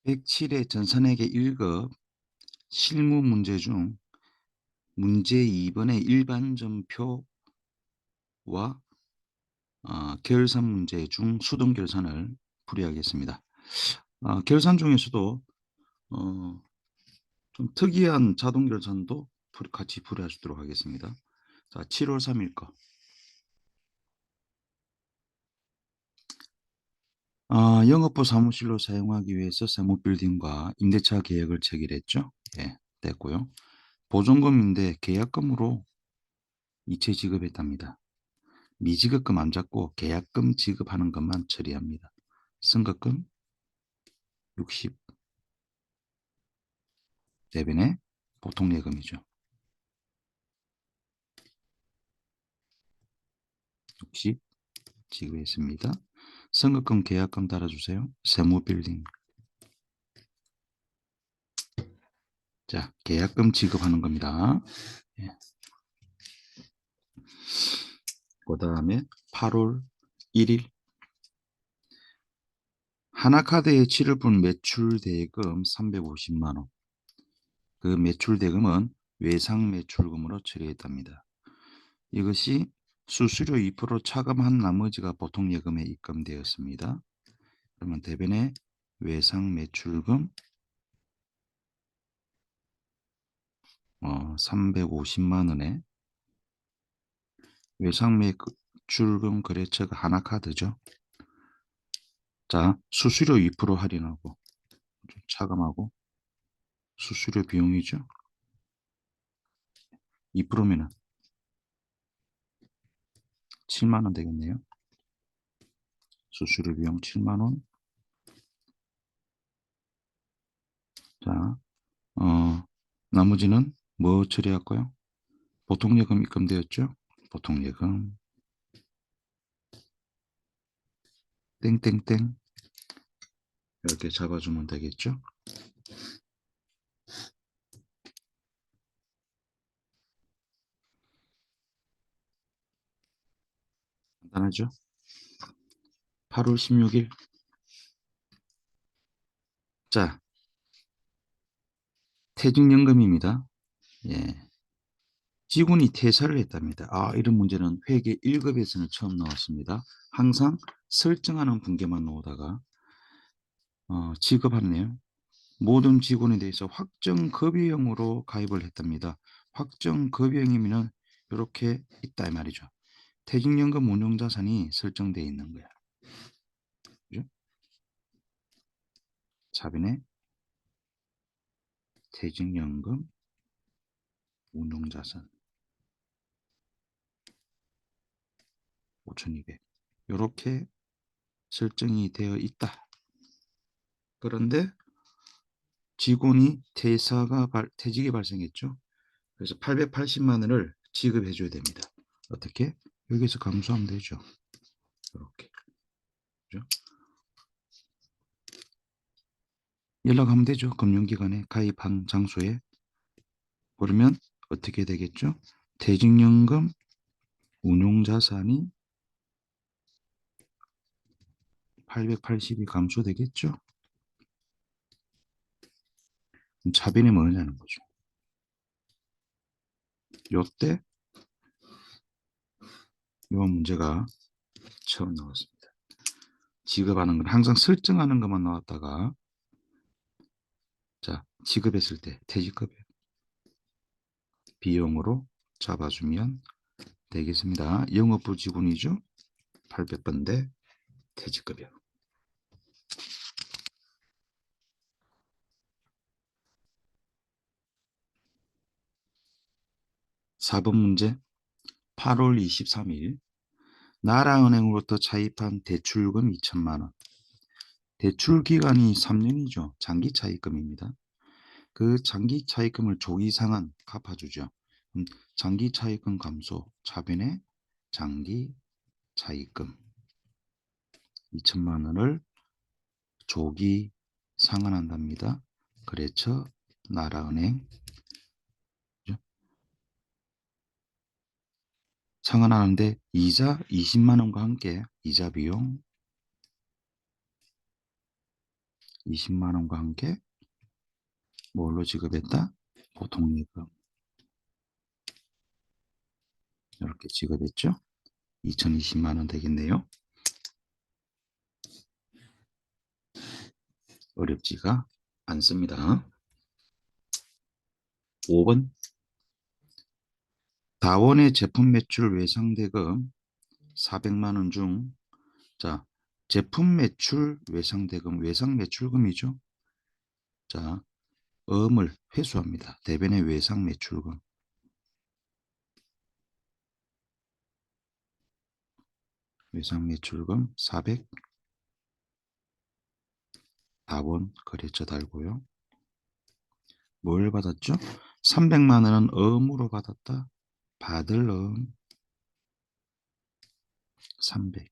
107회 전산회계 1급 실무 문제 중 문제 2번의 일반점표와 결산 문제 중 수동 결산을 풀이하겠습니다. 결산 중에서도 좀 특이한 자동 결산도 같이 풀이하도록 하겠습니다. 자, 7월 3일 거. 영업부 사무실로 사용하기 위해서 세무빌딩과 임대차 계약을 체결했죠. 예, 됐고요. 보증금인데 계약금으로 이체 지급했답니다. 미지급금 안 잡고 계약금 지급하는 것만 처리합니다. 승급금 60 대변의 보통예금이죠. 60 지급했습니다. 승급금 계약금 달아주세요. 세무빌딩. 자, 계약금 지급하는 겁니다. 예. 그 다음에 8월 1일 하나카드에 치르분 매출대금 350만원. 그 매출대금은 외상매출금으로 처리했답니다. 이것이 수수료 2% 차감한 나머지가 보통예금에 입금되었습니다. 그러면 대변의 외상매출금 350만원에 외상매출금 거래처가 하나카드죠. 자, 수수료 2% 할인하고 차감하고 수수료 비용이죠. 2%면은 7만원 되겠네요. 수수료 비용 7만원. 자, 나머지는 뭐 처리할까요? 보통예금 입금되었죠? 보통예금 땡땡땡 이렇게 잡아주면 되겠죠? 간단하죠? 8월 16일. 자, 퇴직연금입니다. 예. 직원이 퇴사를 했답니다. 이런 문제는 회계 1급에서는 처음 나왔습니다. 항상 설정하는 분계만 나오다가 지급하네요. 모든 직원에 대해서 확정급여형으로 가입을 했답니다. 확정급여형이면 이렇게 있다 이 말이죠. 퇴직연금 운용자산이 설정되어 있는 거야. 그죠? 자변의 퇴직연금 운용자산 5,200 이렇게 설정이 되어 있다. 그런데 직원이 퇴직이 발생했죠. 그래서 880만 원을 지급해 줘야 됩니다. 어떻게? 여기서 감수하면 되죠. 이렇게. 그죠? 연락하면 되죠. 금융기관에 가입한 장소에. 그러면 어떻게 되겠죠? 퇴직연금 운용자산이 880이 감소되겠죠. 그럼 차변이 뭐냐는 거죠. 요때 이 문제가 처음 나왔습니다. 지급하는 건 항상 설정하는 것만 나왔다가 자, 지급했을 때 퇴직급여 비용으로 잡아주면 되겠습니다. 영업부 직원이죠. 800번대 퇴직급여. 4번 문제 8월 23일 나라은행으로부터 차입한 대출금 2천만 원. 대출 기간이 3년이죠. 장기 차입금입니다. 그 장기 차입금을 조기 상환 갚아주죠. 장기 차입금 감소 차변의 장기 차입금 2천만 원을 조기 상환한답니다. 거래처 나라은행 상환하는데 이자 20만 원과 함께 이자 비용 20만 원과 함께 뭘로 지급했다? 보통예금. 이렇게 지급했죠. 2020만 원 되겠네요. 어렵지가 않습니다. 5번. 다원의 제품 매출 외상대금 400만 원 중, 자, 제품 매출 외상대금, 외상 매출금이죠. 자, 음을 회수합니다. 대변의 외상 매출금. 외상 매출금 400, 다원 거래처 달고요. 뭘 받았죠? 300만 원은 음으로 받았다. 받을 음 300.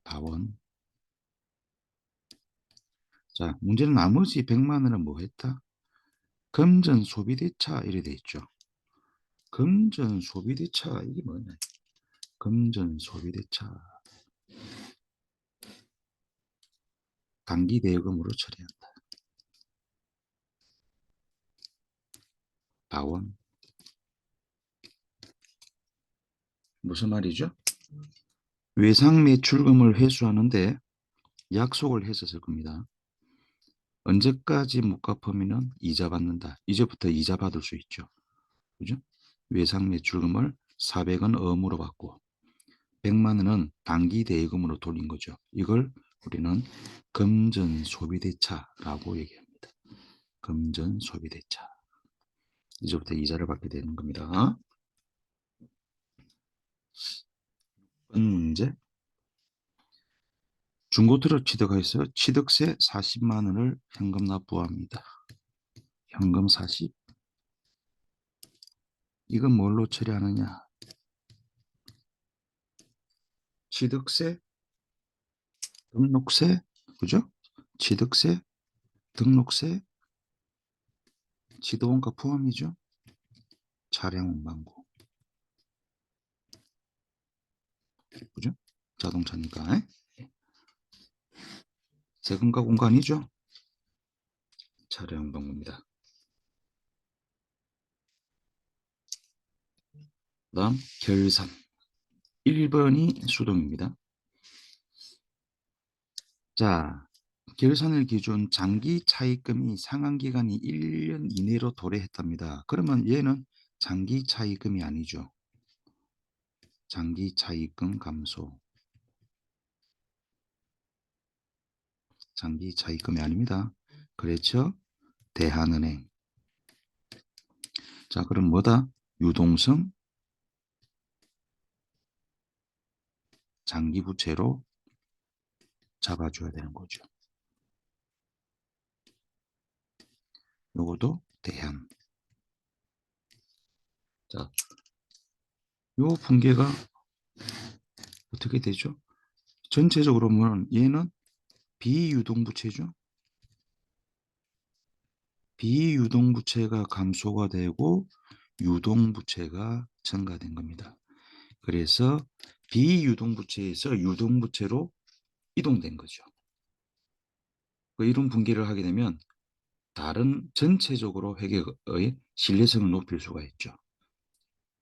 다원. 자, 문제는 나머지 100만 원은 뭐 했다? 금전 소비대차 이래 돼 있죠. 금전 소비대차 이게 뭐냐? 금전 소비대차 단기 대여금으로 처리한다. 다원. 무슨 말이죠? 외상 매출금을 회수하는데 약속을 했었을 겁니다. 언제까지 못 갚으면 이자 받는다. 이제부터 이자 받을 수 있죠. 그죠? 외상 매출금을 400원 어음으로 받고 100만 원은 단기 대여금으로 돌린 거죠. 이걸 우리는 금전 소비대차라고 얘기합니다. 금전 소비대차. 이제부터 이자를 받게 되는 겁니다. 문제. 중고트럭 취득하여서 취득세 40만 원을 현금 납부합니다. 현금 40. 이건 뭘로 처리하느냐? 취득세, 등록세, 그죠? 취득세, 등록세, 지도원가 포함이죠. 차량 운반고, 그죠? 자동차니까. 세금과 공간이죠. 차량 운반고입니다. 다음 결산. 1번이 수동입니다. 자, 결산일 기준 장기 차입금이 상환기간이 1년 이내로 도래했답니다. 그러면 얘는 장기 차입금이 아니죠. 장기 차입금 감소. 장기 차입금이 아닙니다. 그렇죠? 대한은행. 자, 그럼 뭐다? 유동성 장기 부채로 잡아줘야 되는 거죠. 요것도 대한. 자, 요 분계가 어떻게 되죠? 전체적으로 보면 얘는 비유동부채죠. 비유동부채가 감소가 되고 유동부채가 증가된 겁니다. 그래서 비유동부채에서 유동부채로 이동된 거죠. 이런 분기를 하게 되면 다른 전체적으로 회계의 신뢰성을 높일 수가 있죠.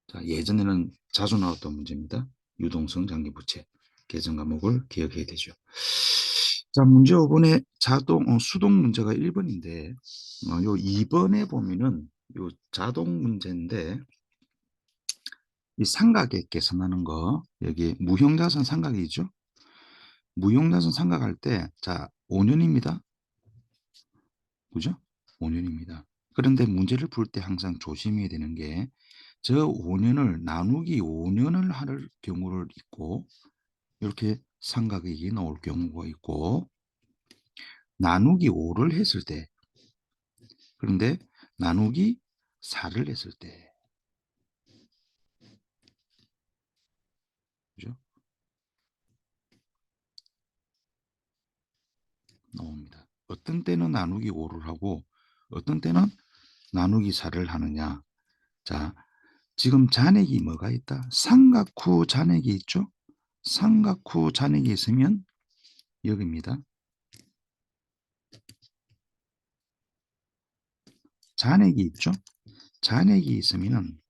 자, 예전에는 자주 나왔던 문제입니다. 유동성 장기부채 개정 과목을 기억해야 되죠. 자, 문제 5번에 수동 문제가 1번인데 요 2번에 보면은 요 자동 문제인데 이 삼각에 계산하는 거 여기 무형자산 삼각이죠. 무형자산 삼각할 때 자 5년입니다. 그죠? 5년입니다. 그런데 문제를 풀 때 항상 조심해야 되는 게 저 5년을 나누기 5년을 할 경우를 있고 이렇게 삼각이 나올 경우가 있고 나누기 5를 했을 때 그런데 나누기 4를 했을 때 그죠? 나옵니다. 어떤 때는 나누기 5를 하고 어떤 때는 나누기 4를 하느냐. 자, 지금 잔액이 뭐가 있다? 삼각 후 잔액이 있죠? 삼각 후 잔액이 있으면 여기입니다. 잔액이 있죠. 잔액이 있으면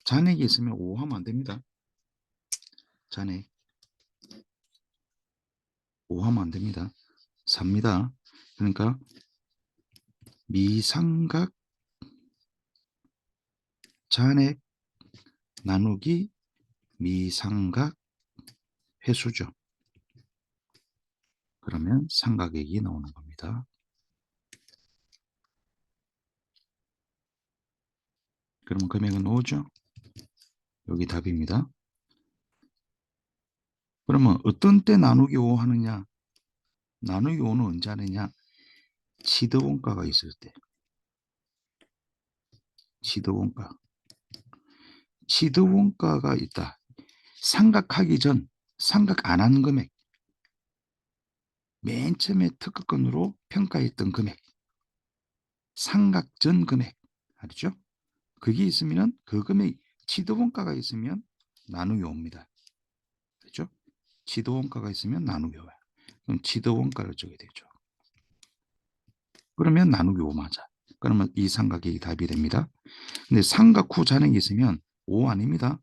잔액이 있으면 5 하면 안 됩니다. 잔액 5 하면 안 됩니다. 4입니다. 그러니까 미삼각 잔액 나누기 미삼각 회수죠. 그러면 삼각액이 나오는 겁니다. 그러면 금액은 5죠. 여기 답입니다. 그러면 어떤 때 나누기 5 하느냐? 나누기 5는 언제 하느냐? 치드원가가 있을 때. 치드원가. 치드원가가 있다. 삼각하기 전, 삼각 안 한 금액. 맨 처음에 특허권으로 평가했던 금액. 삼각 전 금액. 알죠? 그게 있으면 그 금액, 치드원가가 있으면 나누기 5입니다. 그렇죠? 치드원가가 있으면 나누기 5야. 그럼 치드원가를 적게 되죠. 그러면 나누기 5 맞아. 그러면 이 삼각이 답이 됩니다. 근데 삼각 후 잔액이 있으면 5 아닙니다.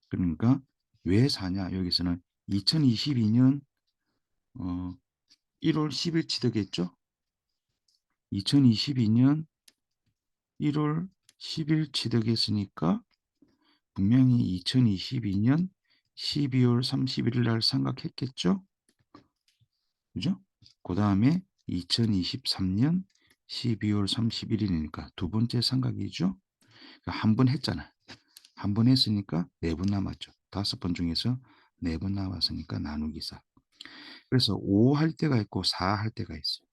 그러니까 왜 4냐? 여기서는 2022년 1월 10일 취득했죠? 2022년 1월 10일 취득했으니까 분명히 2022년 12월 31일 날 삼각했겠죠? 그죠? 그 다음에 2023년 12월 31일이니까 두 번째 삼각이죠? 한 번 했잖아. 한 번 했으니까 4번 남았죠. 5번 중에서 4번 남았으니까 나누기 4. 그래서 5 할 때가 있고 4 할 때가 있어요.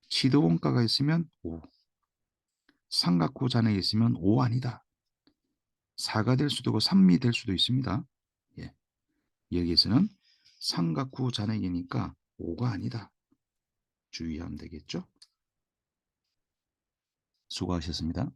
시도원가가 있으면 5. 삼각후 잔액이 있으면 5 아니다. 4가 될 수도 있고 3이 될 수도 있습니다. 예. 여기에서는 삼각후 잔액이니까 5가 아니다. 주의하면 되겠죠? 수고하셨습니다.